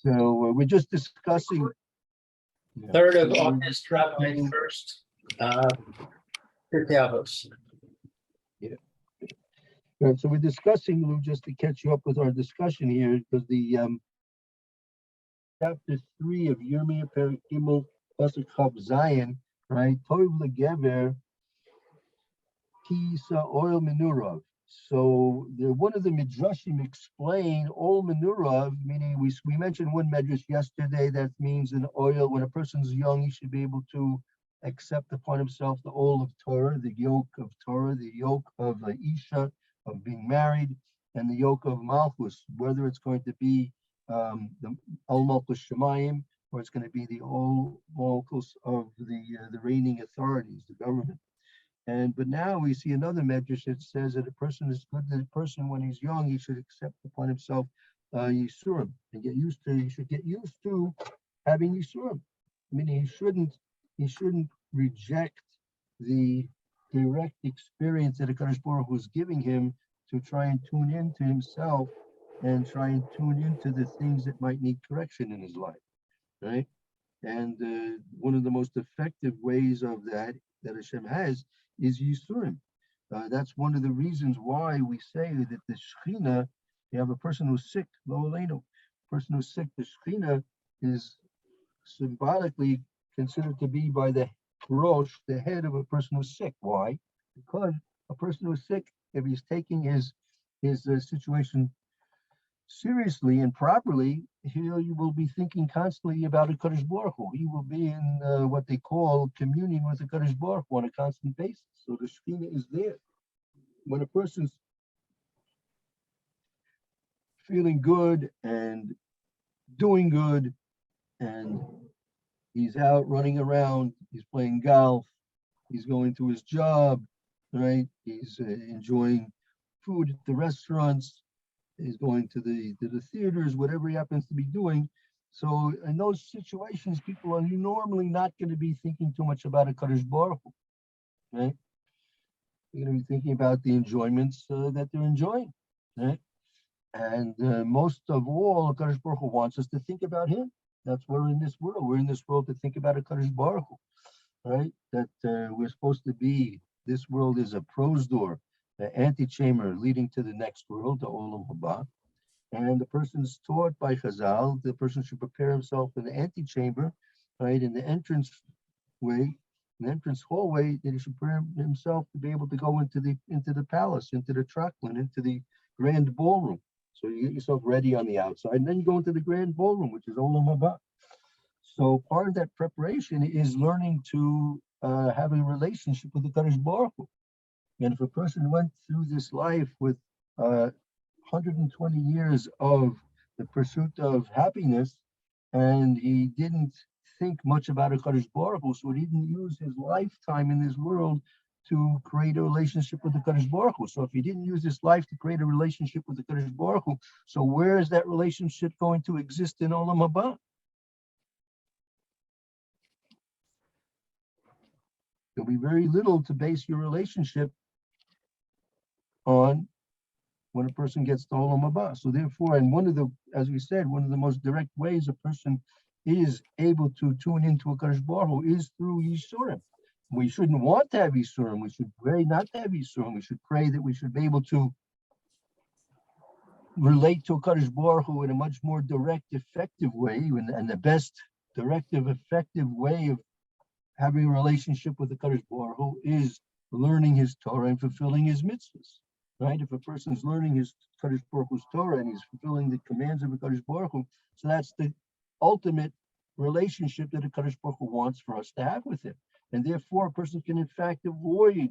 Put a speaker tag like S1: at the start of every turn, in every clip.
S1: So we're just discussing.
S2: 3rd of August, Rabbi Furst, Pierke Avos.
S1: Right, so we're discussing, Lou, just to catch you up with our discussion here, because the chapter 3 of Yirmiyah Perek Gimel Pasuk Chav Zayin, right? Tov legever ki sa oil menurav. So one of the midrashim explain oil menurav, meaning we mentioned one midrash yesterday that means an oil. When a person's young, he should be able to accept upon himself the oil of Torah, the yoke of Torah, the yoke of Eicha, of being married, and the yoke of Malchus, whether it's going to be the Ol Malchus Shemayim, or it's going to be the Ol Malchus of the reigning authorities, the government. But now we see another medrash that says that a person is good. That a person, when he's young, he should accept upon himself Yisurim and get used to. He should get used to having Yisurim. Meaning he shouldn't reject the direct experience that HaKadosh Baruch Hu is giving him to try and tune into himself and try and tune into the things that might need correction in his life, right? And one of the most effective ways of that Hashem has is Yisurim. That's one of the reasons why we say that the Shechina, you have a person who's sick, Lo Aleinu, person who's sick, the Shechina is symbolically considered to be by the Rosh, the head of a person who's sick. Why? Because a person who's sick, if he's taking his situation seriously and properly, he will be thinking constantly about a Kadosh Baruch Hu. He will be in what they call communion with the Kadosh Baruch Hu on a constant basis. So the Shekhinah is there. When a person's feeling good and doing good, and he's out running around, he's playing golf, he's going to his job, right? He's enjoying food at the restaurants, he's going to the theaters, whatever he happens to be doing. So in those situations, people are normally not going to be thinking too much about a Kadosh Baruch Hu, right? They're going to be thinking about the enjoyments that they're enjoying, right? And most of all, Kadosh Baruch Hu wants us to think about him. That's why we're in this world. We're in this world to think about a Kadosh Baruch Hu, right? That we're supposed to be. This world is a prose door, the antechamber leading to the next world, the Olam Haba. And the person is taught by Chazal, the person should prepare himself in the antechamber, right, in the entrance way, an entrance hallway, that he should prepare himself to be able to go into the palace, into the traklin, into the grand ballroom. So you get yourself ready on the outside, and then you go into the grand ballroom, which is Olam Haba. So part of that preparation is learning to have a relationship with the Kadosh Baruch Hu. And if a person went through this life with 120 years of the pursuit of happiness, and he didn't think much about a Kadosh Baruch Hu, so he didn't use his lifetime in this world to create a relationship with the Kadosh Baruch Hu. So if he didn't use his life to create a relationship with the Kadosh Baruch Hu, so where is that relationship going to exist in Olam Haba? There'll be very little to base your relationship on when a person gets to Olam Haba. So therefore, and as we said, one of the most direct ways a person is able to tune into a Kadosh Baruch Hu is through Yisurim. We shouldn't want to have Yisurim. We should pray not to have Yisurim. We should pray that we should be able to relate to a Kadosh Baruch Hu in a much more direct, effective way. And the best directive, effective way of having a relationship with the Kadosh Baruch Hu is learning his Torah and fulfilling his mitzvahs. Right? If a person is learning his Kadosh Baruch Hu's Torah and he's fulfilling the commands of the Kadosh Baruch Hu, so that's the ultimate relationship that the Kadosh Baruch Hu wants for us to have with him. And therefore, a person can in fact avoid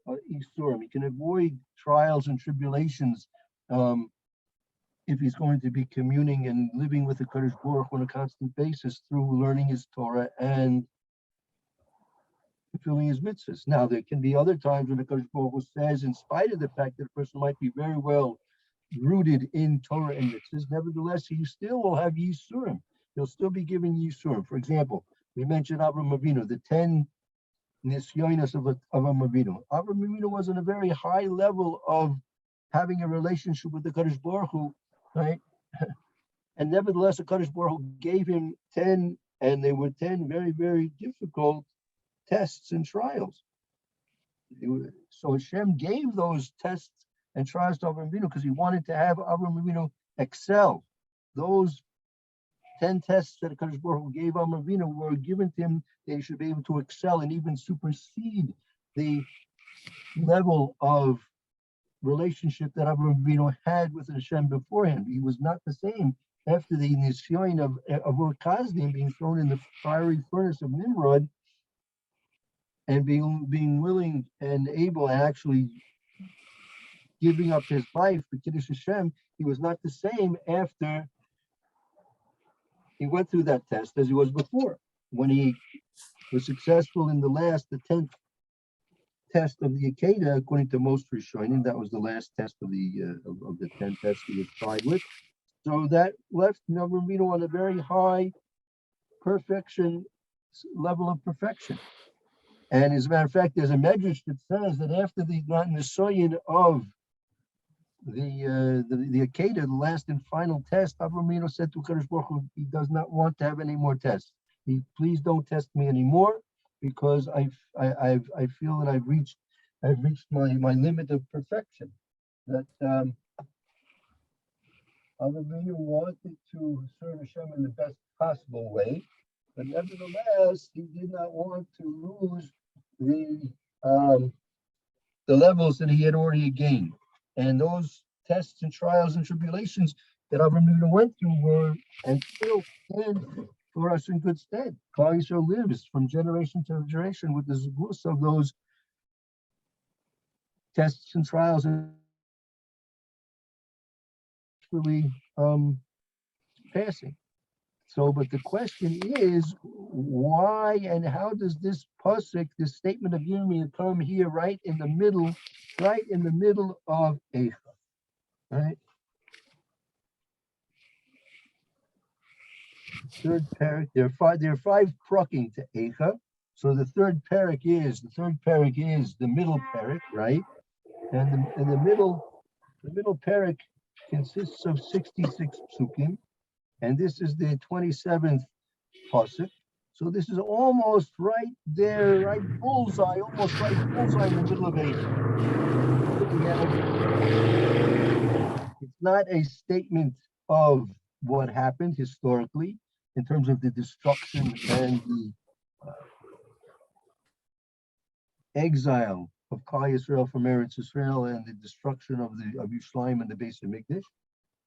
S1: Yisurim. He can avoid trials and tribulations if he's going to be communing and living with the Kadosh Baruch Hu on a constant basis through learning his Torah and fulfilling his mitzvahs. Now, there can be other times when the Kadosh Baruch Hu says, in spite of the fact that a person might be very well rooted in Torah and mitzvahs, nevertheless, he still will have Yisurim. He'll still be giving Yisurim. For example, we mentioned Avraham Avinu, the 10 nisyonos of Avraham Avinu. Avraham Avinu was on a very high level of having a relationship with the Kadosh Baruch Hu, right? And nevertheless, the Kadosh Baruch Hu gave him 10, and they were 10 very, very difficult tests and trials. So Hashem gave those tests and trials to Avram Avinu because he wanted to have Avram Avinu excel. Those 10 tests that Kadosh Baruch Hu gave Avram Avinu were given to him. They should be able to excel and even supersede the level of relationship that Avram Avinu had with Hashem beforehand. He was not the same after the Nisyon of Ur Kasdim being thrown in the fiery furnace of Nimrod and being willing and able and actually giving up his life for Kiddush Hashem. He was not the same after he went through that test as he was before. When he was successful in the 10th test of the Akeda, according to most Rishonim, that was the last test of the 10 tests he was tried with. So that left Avram Avinu on a very high level of perfection. And as a matter of fact, there's a medrash that says that after the Nisayon of the Akeda, the last and final test, Avram Avinu said to Kadosh Baruch Hu, he does not want to have any more tests. Please don't test me anymore, because I feel that I've reached my limit of perfection. That Avram Avinu wanted to serve Hashem in the best possible way, but nevertheless he did not want to lose the levels that he had already gained. And those tests and trials and tribulations that Avram Avinu went through were and still stand for us in good stead. Klal Yisrael lives from generation to generation with the zebus of those tests and trials and really passing. So, but the question is, why and how does this pasuk, this statement of Yirmiyah, come here right in the middle of Eicha, right? Third parak. There are five prucking to Eicha. So the third parak is the middle parak, right? And the middle parak consists of 66 psukim, and this is the 27th pasuk. So this is almost right there, right bullseye, almost right bullseye in the middle of Eicha. It's not a statement of what happened historically in terms of the destruction and the exile of Klal Yisrael from Eretz Yisrael and the destruction of Yerushalayim and the Beis Hamikdash,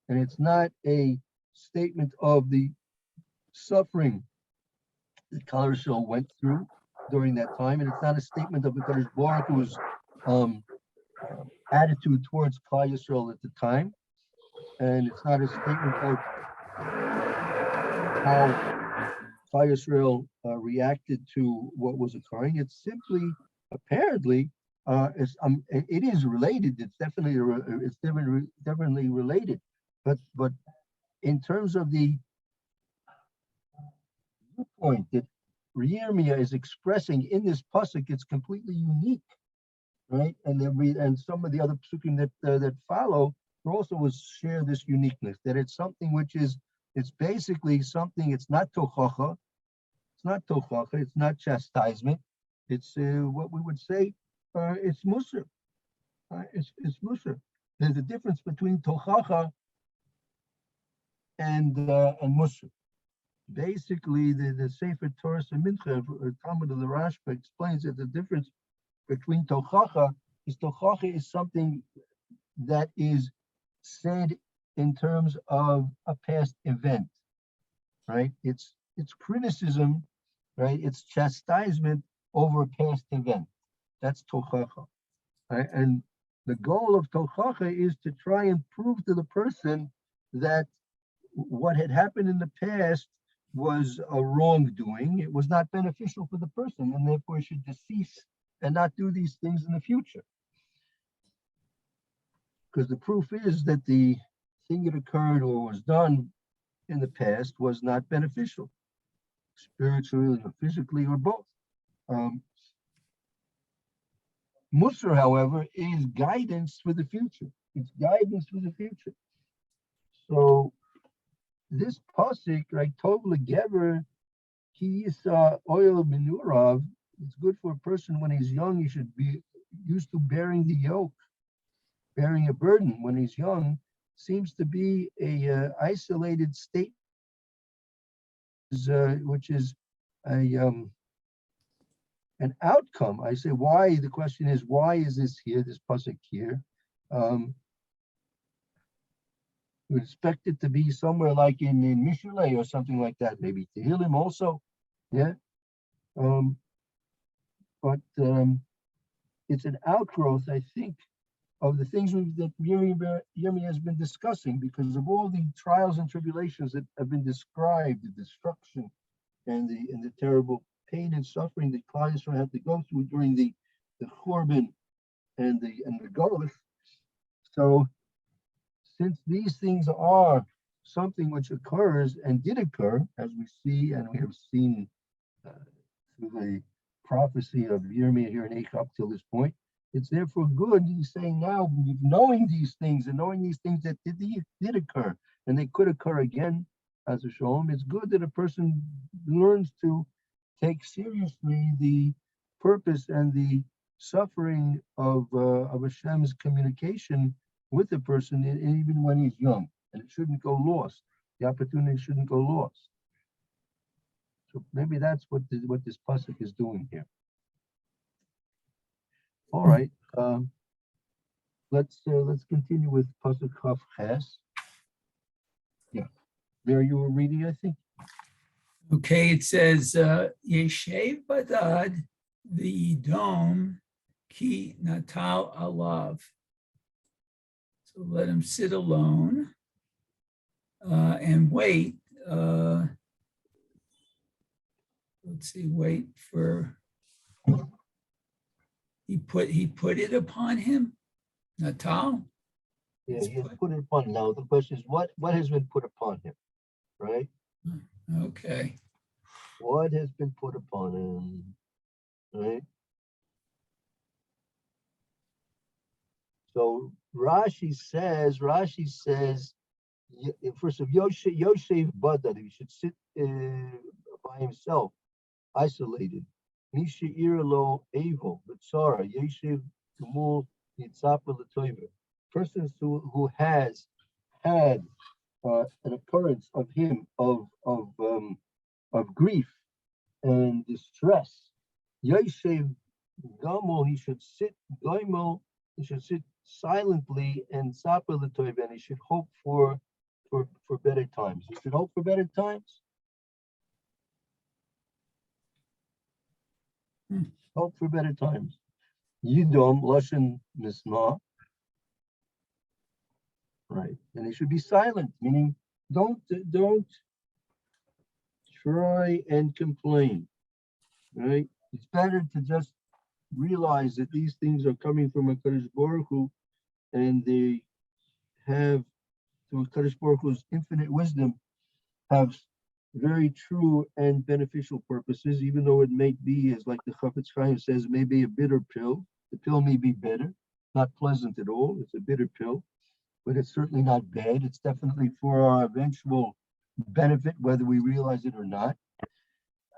S1: and it's not a statement of the suffering that Klal Yisrael went through during that time, and it's not a statement of the Kadosh Baruch Hu's attitude towards Klal Yisrael at the time, and it's not a statement of how Klal Yisrael reacted to what was occurring. It's simply, apparently, it is related. It's definitely related, but in terms of the viewpoint that Yirmiyah is expressing in this pasuk, it's completely unique, right? And some of the other psukim that follow also will share this uniqueness, that it's something which is, it's basically something, it's not tochacha, it's not chastisement, it's what we would say, it's musar. It's musar. There's a difference between tochacha and musar. Basically, the Sefer Torah and Mincha, Talmud of the Rashba, explains that the difference between tochacha is something that is said in terms of a past event, right? It's criticism, right? It's chastisement over a past event. That's tochacha, right? And the goal of tochacha is to try and prove to the person that what had happened in the past was a wrongdoing. It was not beneficial for the person, and therefore should cease and not do these things in the future. Because the proof is that the thing that occurred or was done in the past was not beneficial, spiritually or physically or both. Musar, however, is guidance for the future. It's guidance for the future. So this pasuk, right? Tov legever ki yisa oil menurav. It's good for a person when he's young. He should be used to bearing the yoke, bearing a burden when he's young. Seems to be a isolated state, which is a an outcome. I say why. The question is why is this here? This pasuk here. You expect it to be somewhere like in Mishlei or something like that, maybe Tehillim also, yeah. But it's an outgrowth, I think, of the things that Yirmi has been discussing, because of all the trials and tribulations that have been described, the destruction and the terrible pain and suffering that Klal Yisrael had to go through during the Churban and the Golus. So, since these things are something which occurs and did occur, as we see and we have seen through the prophecy of Yirmiyah here in Eicha up till this point, it's therefore good, he's saying now, knowing these things and knowing these things that did occur and they could occur again as a shalom, it's good that a person learns to take seriously the purpose and the suffering of Hashem's communication with the person, even when he's young, and it shouldn't go lost. The opportunity shouldn't go lost. So maybe that's what this pasuk is doing here. All right, let's continue with pasuk Chaf Ches. Yeah, Mary, you were reading, I think.
S3: Okay, it says Yeshev Badad the ki natal alav. So let him sit alone and wait. Let's see, wait for. He put it upon him, Natal.
S1: Yeah, he has put it upon. Now the question is, what has been put upon him, right?
S3: Okay.
S1: What has been put upon him, right? So Rashi says, first of Yosef Badad, he should sit by himself, isolated. Misha Irlo Evo, Bitsara, Yeshiv Tumul Yitzapa Latoiva. Persons who has had an occurrence of him of grief and distress. Yeshiv Gamol, he should sit Goimel, he should sit silently and Sapa Latoiva, and he should hope for better times. He should hope for better times. Hope for better times. Yidom Lashon Misma. Right. And he should be silent, meaning don't try and complain. Right? It's better to just realize that these things are coming from a Kadosh Baruch Hu, and they have, through Kadosh Baruch Hu's infinite wisdom, have very true and beneficial purposes, even though it may be, as like the Chafetz Chaim says, it may be a bitter pill. The pill may be bitter, not pleasant at all. It's a bitter pill, but it's certainly not bad. It's definitely for our eventual benefit, whether we realize it or not.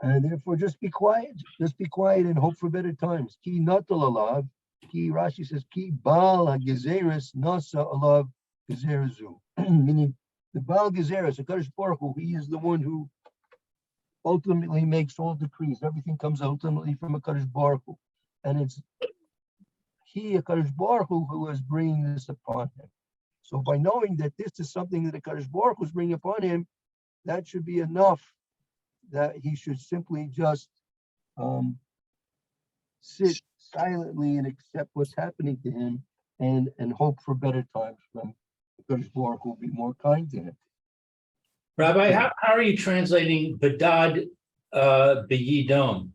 S1: And therefore, just be quiet. Just be quiet and hope for better times. Ki natal alav. Ki, Rashi says, ki baal ha-gezeres nasa alav gezerezu. Meaning, the Baal Gezeres, the Kadosh Baruch Hu, he is the one who ultimately makes all decrees. Everything comes ultimately from a Kadosh Baruch Hu. And it's he, a Kadosh Baruch Hu, who is bringing this upon him. So by knowing that this is something that the Kadosh Baruch Hu is bringing upon him, that should be enough that he should simply just sit silently and accept what's happening to him and hope for better times from Kadosh Baruch Hu will be more kind to him.
S2: Rabbi, how are you translating Badad B'Yidom?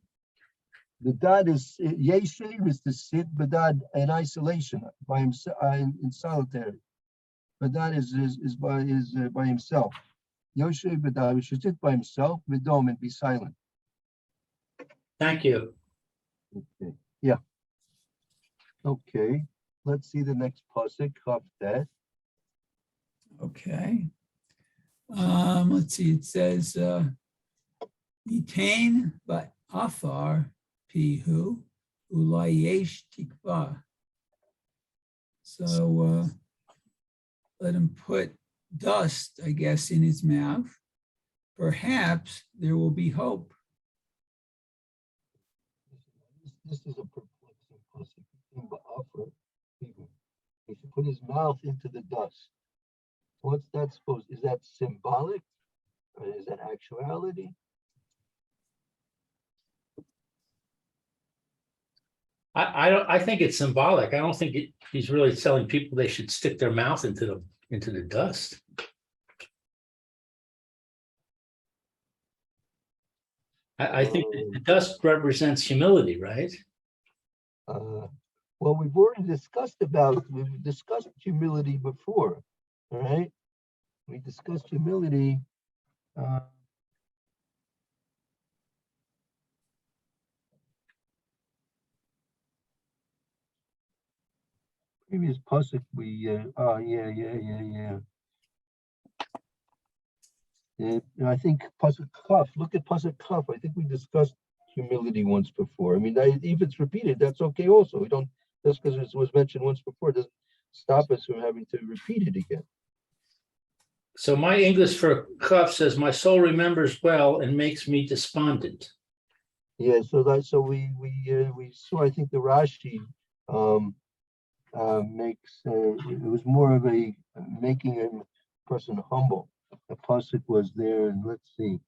S1: Badad is Yeshiv is to sit Badad in isolation by himself in solitary. Badad is by himself. Yoshev Badad should sit by himself, B'Dom, and be silent.
S2: Thank you.
S1: Okay. Yeah. Okay. Let's see the next pasuk. Chaf Tet.
S3: Okay. Let's see, it says, Etain but afar pihu ulayesh tikva. So let him put dust, I guess, in his mouth. Perhaps there will be hope.
S1: This is a perplexing pasuk. He should put his mouth into the dust. What's that supposed? Is that symbolic? Or is that actuality?
S2: I think it's symbolic. I don't think he's really telling people they should stick their mouth into the dust. I think the dust represents humility, right?
S1: Well, we've discussed humility before, all right? We discussed humility. Previous pasuk yeah. I think pasuk kaf. Look at pasuk kaf. I think we discussed humility once before. I mean, if it's repeated, that's okay. Also, we don't just because it was mentioned once before doesn't stop us from having to repeat it again.
S2: So my English for kaf says, "My soul remembers well and makes me despondent."
S1: Yeah. So we saw. I think the Rashi makes it was more of a making a person humble. The pasuk was there, and let's see,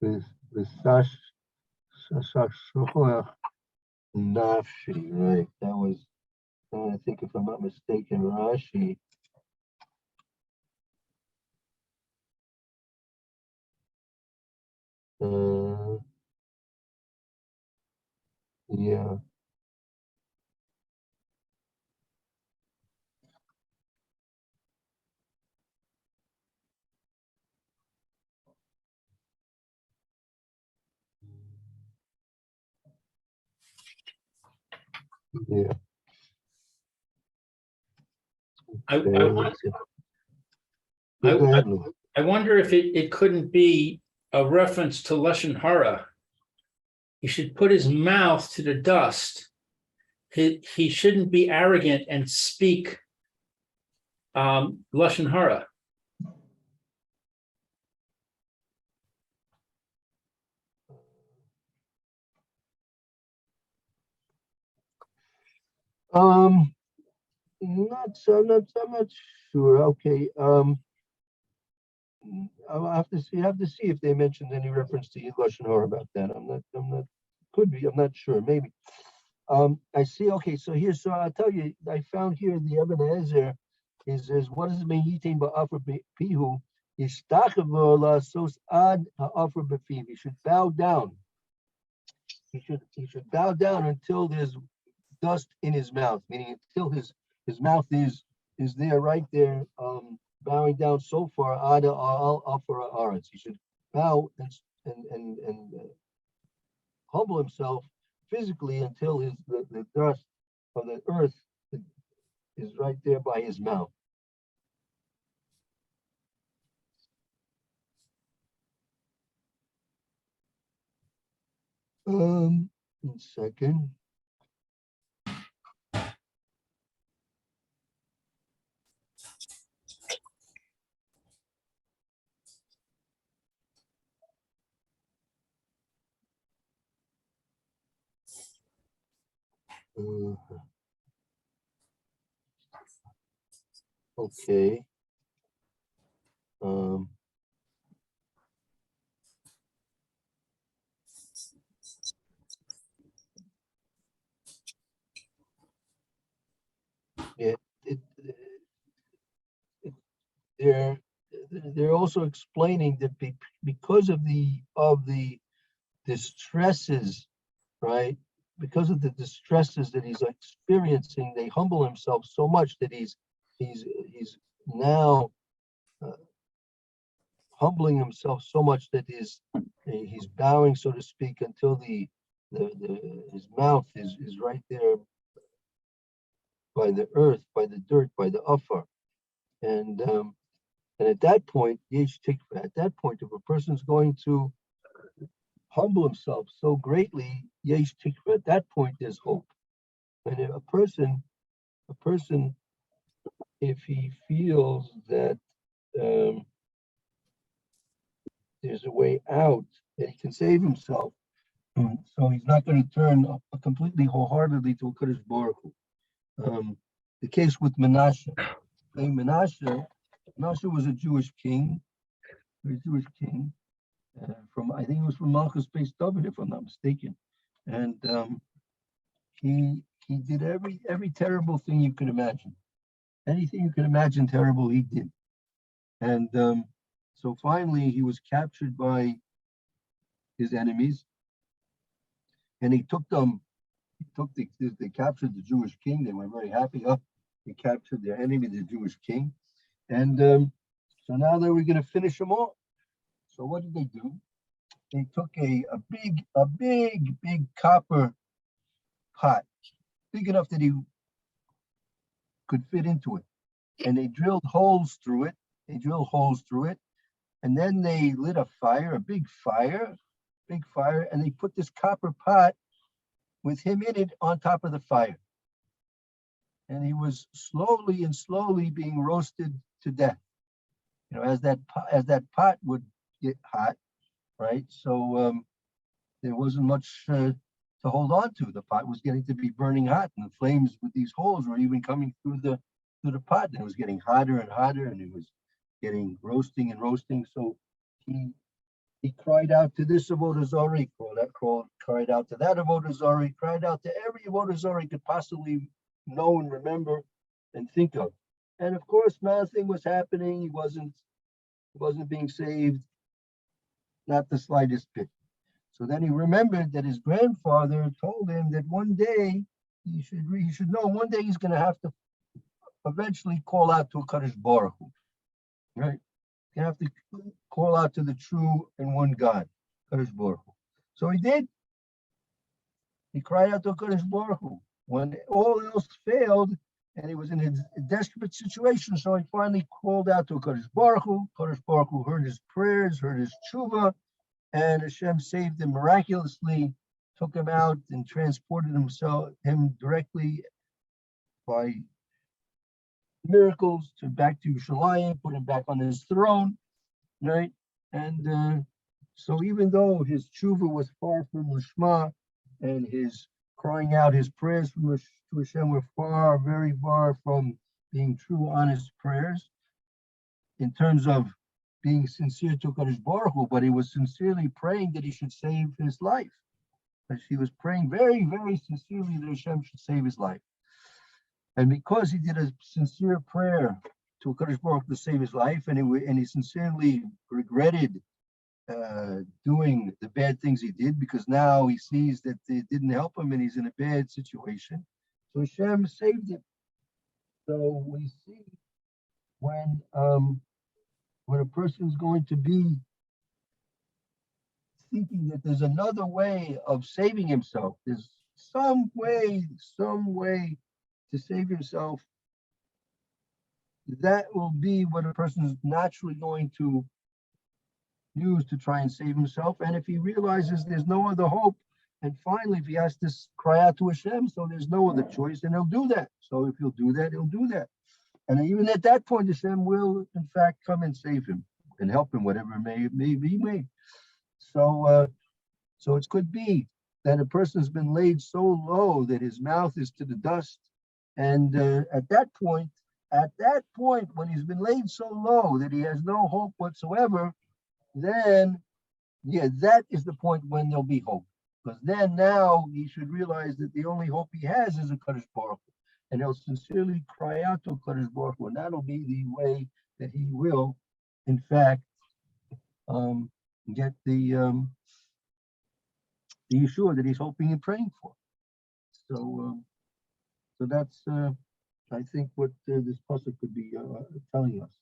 S1: with nafshi, right? That was, I think, if I'm not mistaken, Rashi. Yeah. Yeah. Go ahead, Lou.
S2: I wonder if it couldn't be a reference to Lashon Hara. He should put his mouth to the dust. He shouldn't be arrogant and speak Lashon Hara.
S1: Not so. I'm not sure. Okay. I'll have to see. If they mentioned any reference to Lashon Hara about that. I'm not. Could be. I'm not sure. Maybe. I see. Okay. So I'll tell you. I found here the Eben Ezer is what does it mean? Yitain ba'afra pihu yishtachavo la'sos ad ha'afra b'fiv. He should bow down. He should bow down until there's dust in his mouth, meaning until his mouth is there, right there, bowing down so far. Ada al afara aretz. He should bow and humble himself physically until the dust of the earth is right there by his mouth. One second. Okay. Yeah, they're also explaining that because of the distresses, right? Because of the distresses that he's experiencing, they humble himself so much that he's now humbling himself so much that he's bowing, so to speak, until his mouth is right there by the earth, by the dirt, by the afar. And at that point, yesh tikva, at that point, if a person's going to humble himself so greatly, yesh tikva, at that point there's hope. And if a person, if he feels that there's a way out, that he can save himself, so he's not going to turn completely wholeheartedly to a Kadosh Baruch Hu. The case with Menashe. Menashe was a Jewish king, from, I think it was from Malchus Beis David, if I'm not mistaken, and he did every terrible thing you could imagine. Anything you could imagine terrible, he did. And so finally, he was captured by his enemies, and they captured the Jewish king. They were very happy. They captured their enemy, the Jewish king, and so now they were going to finish him off. So what did they do? They took a big copper pot, big enough that he could fit into it, and they drilled holes through it. And then they lit a fire, a big fire, and they put this copper pot with him in it on top of the fire. And he was slowly being roasted to death. You know, as that pot would get hot, right? So there wasn't much to hold on to. The pot was getting to be burning hot, and the flames with these holes were even coming through the pot, and it was getting hotter and hotter, and it was getting roasting. So he cried out to this avodah zarah, he cried out to that avodah zarah, he cried out to every avodah zarah he could possibly know and remember and think of. And of course, nothing was happening. He wasn't being saved, not the slightest bit. So then he remembered that his grandfather told him that one day he should know one day he's going to have to eventually call out to a Kadosh Baruch Hu, right? You have to call out to the true and one God, Kadosh Baruch Hu. So he did. He cried out to Kadosh Baruch Hu when all else failed, and he was in a desperate situation. So he finally called out to Kadosh Baruch Hu. Kadosh Baruch Hu heard his prayers, heard his tshuva, and Hashem saved him miraculously, took him out and transported him directly by miracles back to Yerushalayim, put him back on his throne, right? And so even though his tshuva was far from Lishma, and his crying out, his prayers to Hashem were very far from being true, honest prayers in terms of being sincere to Kadosh Baruch Hu, but he was sincerely praying that he should save his life. Because he was praying very, very sincerely that Hashem should save his life. And because he did a sincere prayer to Kadosh Baruch Hu to save his life, and he sincerely regretted doing the bad things he did, because now he sees that it didn't help him and he's in a bad situation. So Hashem saved him. So we see when a person is going to be thinking that there's another way of saving himself, there's some way to save himself, that will be what a person is naturally going to use to try and save himself. And if he realizes there's no other hope, and finally if he has to cry out to Hashem, so there's no other choice, then he'll do that. So if he'll do that, he'll do that. And even at that point, Hashem will in fact come and save him and help him, whatever may be. So it could be that a person has been laid so low that his mouth is to the dust. And at that point, when he's been laid so low that he has no hope whatsoever, then, that is the point when there'll be hope. Because then now he should realize that the only hope he has is a Kadosh Baruch Hu. And he'll sincerely cry out to a Kadosh Baruch Hu. And that'll be the way that he will, in fact, get the Yeshua that he's hoping and praying for. So that's, I think, what this pasuk could be telling us.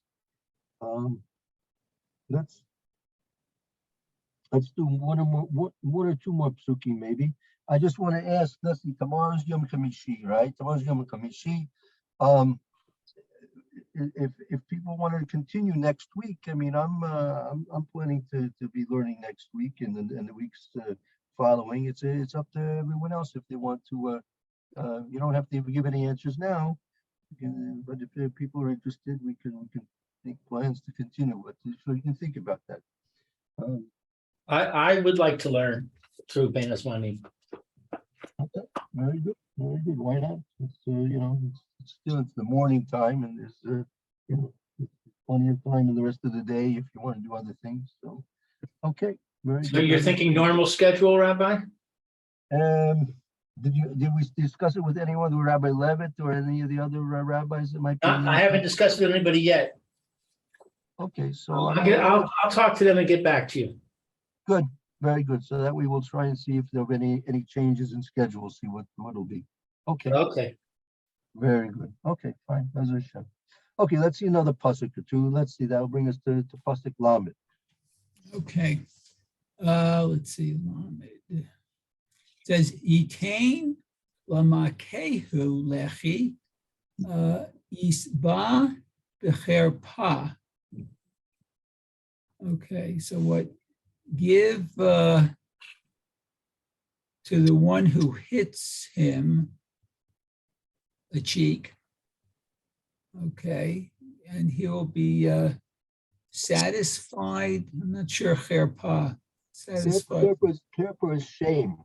S1: Let's do one or two more psukim, maybe. I just want to ask, let's see, tomorrow's Yom Khamishi, right? Tomorrow's Yom Khamishi. if people want to continue next week, I mean, I'm planning to be learning next week and the weeks following. It's up to everyone else if they want to. You don't have to give any answers now, but if people are interested, we can make plans to continue with it. So you can think about that.
S2: I would like to learn through Benas Money.
S1: Okay, very good, very good. Why not? It's you know, it's still it's the morning time, and there's you know, plenty of time in the rest of the day if you want to do other things. So, okay, very
S2: So
S1: good.
S2: you're thinking normal schedule, Rabbi?
S1: Did we discuss it with anyone, with Rabbi Levitt or any of the other rabbis that might be?
S2: I haven't discussed it with anybody yet.
S1: Okay, so
S2: I'll talk to them and get back to you.
S1: good, very good. So that we will try and see if there are any changes in schedule, see what it'll be. Okay,
S2: Okay.
S1: very good. Okay, fine. That's a shame. Okay, let's see another pasuk or two. Let's see. That'll bring us to pasuk lamed.
S3: Okay. Let's see. It says, Yitain lamakehu lechi isba becherpa. Okay, so what? Give to the one who hits him a cheek. Okay, and he'll be satisfied. I'm not sure, cherpa. Satisfied.
S1: Kerper is shame.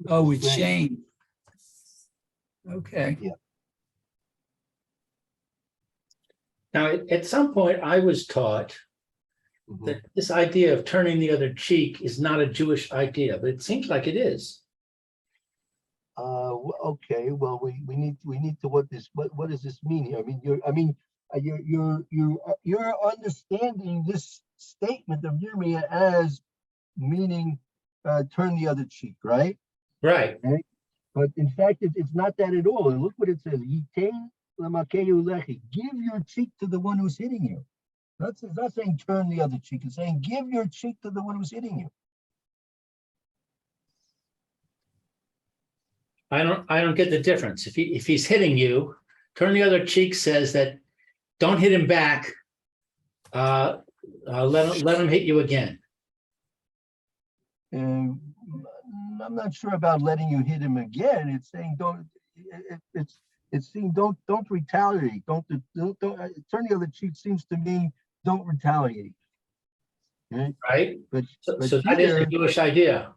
S3: Oh, it's shame. Okay.
S1: Yeah.
S2: Now, at some point, I was taught that this idea of turning the other cheek is not a Jewish idea, but it seems like it is.
S1: Okay. Well, we need to what does this mean here? You're understanding this statement of Yirmiyah as meaning turn the other cheek, right?
S2: Right.
S1: Okay? But in fact, it's not that at all. And look what it says: Yitain lamakehu lechi. Give your cheek to the one who's hitting you. It's not saying turn the other cheek. It's saying give your cheek to the one who's hitting you.
S2: I don't get the difference. If he's hitting you, turn the other cheek says that don't hit him back. Let him hit you again.
S1: I'm not sure about letting you hit him again. It's saying don't. It's saying don't retaliate. Don't turn the other cheek. Seems to me don't retaliate. Okay?
S2: Right.
S1: But
S2: So that is a Jewish idea.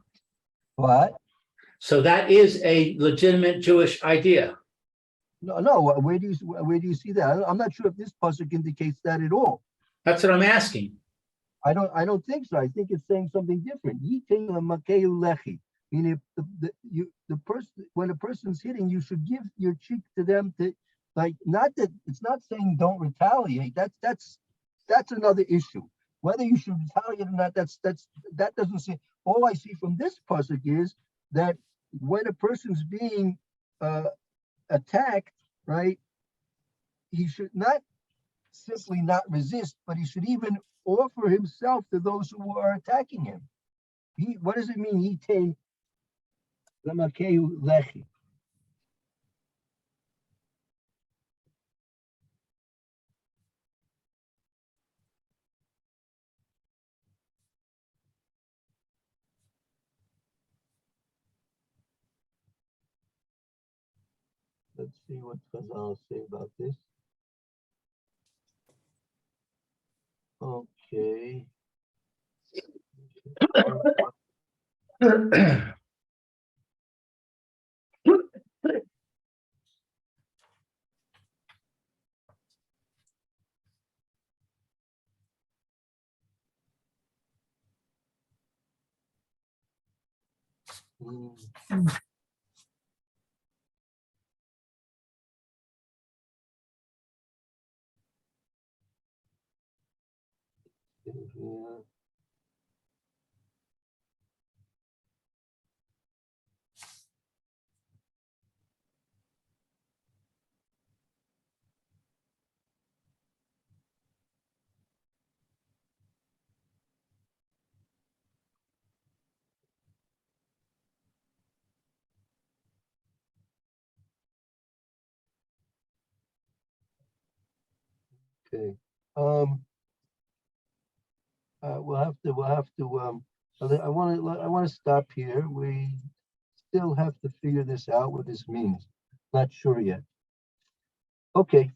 S1: What?
S2: So that is a legitimate Jewish idea.
S1: No. Where do you see that? I'm not sure if this pasuk indicates that at all.
S2: That's what I'm asking.
S1: I don't think so. I think it's saying something different. Meaning, if the person, when a person's hitting, you should give your cheek to them to, like, not that it's not saying don't retaliate. That's another issue. Whether you should retaliate or not, that doesn't say. All I see from this pasuk is that when a person's being attacked, right, he should not simply not resist, but he should even offer himself to those who are attacking him. What does it mean? Yitain lamakehu lechi. Let's see what Chazal say about this. Okay. Yeah. Okay. We'll have to, I want to stop here. We still have to figure this out, what this means. Not sure yet. Okay.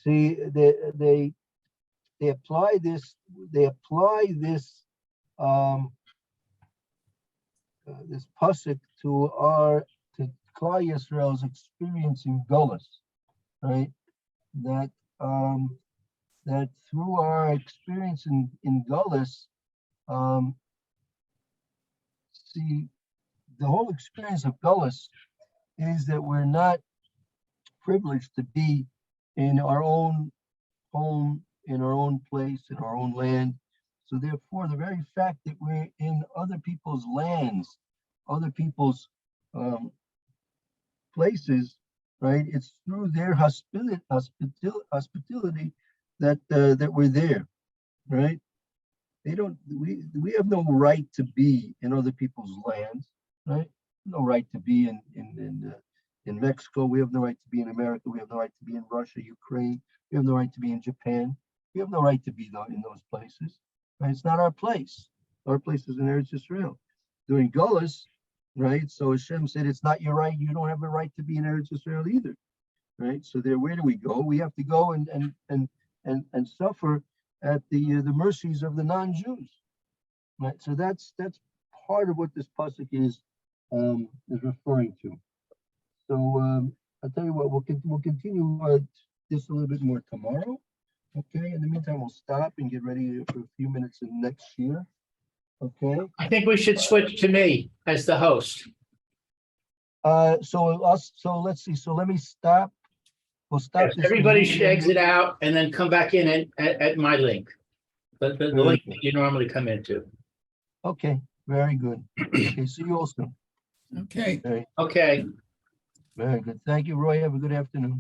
S1: See, they apply this, this pasuk to Klal Yisrael's experience in Gullus, right? That that through our experience in Gullus, see, the whole experience of Gullus is that we're not privileged to be in our own home, in our own place, in our own land. So therefore, the very fact that we're in other people's lands, other people's places, right? It's through their hospitality that that we're there, right? We have no right to be in other people's lands, right? No right to be in Mexico. We have no right to be in America. We have no right to be in Russia, Ukraine. We have no right to be in Japan. We have no right to be in those places. Right? It's not our place. Our place is in Eretz Yisrael. During Gullus, right? So Hashem said, "It's not your right. You don't have a right to be in Eretz Yisrael either." Right? So there, where do we go? We have to go and suffer at the mercies of the non-Jews. Right? So that's part of what this pasuk is referring to. So I'll tell you what, we'll continue this a little bit more tomorrow. Okay. In the meantime, we'll stop and get ready for a few minutes in next year. Okay.
S2: I think we should switch to me as the host.
S1: So let's see. So let me stop. We'll stop.
S2: Yes,
S1: this
S2: everybody
S1: meeting.
S2: should exit out and then come back in at my link. The link that you normally come into.
S1: Okay. Very good. Okay. See you all soon.
S3: Okay.
S2: Okay.
S1: Very good. Thank you, Roy. Have a good afternoon.